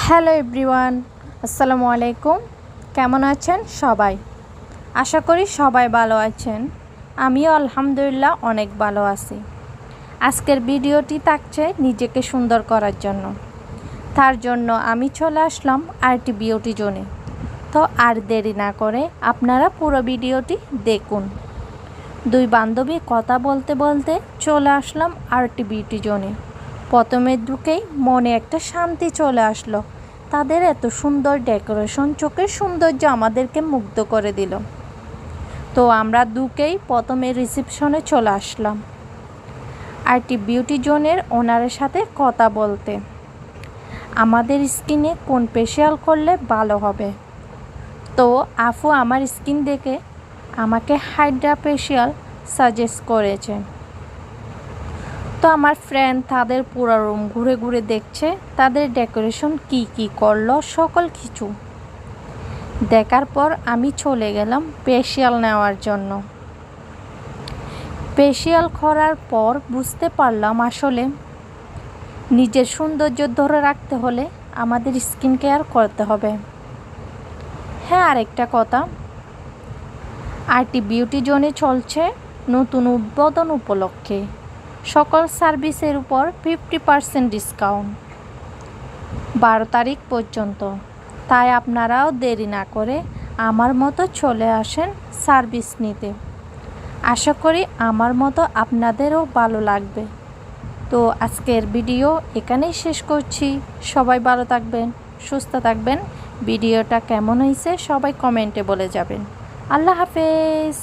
Hello everyone, আসসালামু আলাইকুম। কেমন আছেন সবাই? আশা করি সবাই ভালো আছেন। আমিও আলহামদুলিল্লাহ অনেক ভালো আছি। আজকের ভিডিওটি থাকছে নিজেকে সুন্দর করার জন্য। তার জন্য আমি চলে আসলাম আরটি বিউটি জোনে। তো আর দেরি না করে আপনারা পুরো ভিডিওটি দেখুন। দুই বান্ধবী কথা বলতে বলতে চলে আসলাম আরটি বিউটি জোনে। প্রথমে ঢুকেই মনে একটা শান্তি চলে আসলো। তাদের এত সুন্দর ডেকোরেশন, চোখের সৌন্দর্য আমাদেরকে মুগ্ধ করে দিল। তো আমরা ঢুকেই প্রথমে রিসেপশনে চলে আসলাম আরটি বিউটি জোনের ওনারের সাথে কথা বলতে। আমাদের স্কিনে কোন ফেশিয়াল করলে ভালো হবে। তো আপু আমার স্কিন দেখে আমাকে হাইড্রা ফেশিয়াল সাজেস্ট করেছে। তো আমার ফ্রেন্ড তাদের পুরো রুম ঘুরে ঘুরে দেখছে তাদের ডেকোরেশন কি করলো, সকল কিছু দেখার পর আমি চলে গেলাম ফেশিয়াল নেওয়ার জন্য। ফেশিয়াল করার পর বুঝতে পারলাম আসলে নিজের সৌন্দর্য ধরে রাখতে হলে আমাদের স্কিন কেয়ার করতে হবে। হ্যাঁ, আরেকটা কথা, আরটি বিউটি জোনে চলছে নতুন উদ্বোধন উপলক্ষে সকল সার্ভিসের উপর 50% ডিসকাউন্ট 12 তারিখ পর্যন্ত। তাই আপনারাও দেরি না করে আমার মতো চলে আসেন সার্ভিস নিতে। আশা করি আমার মতো আপনাদেরও ভালো লাগবে। তো আজকের ভিডিও এখানেই শেষ করছি। সবাই ভালো থাকবেন, সুস্থ থাকবেন। ভিডিওটা কেমন হয়েছে সবাই কমেন্টে বলে যাবেন। আল্লাহ হাফেজ।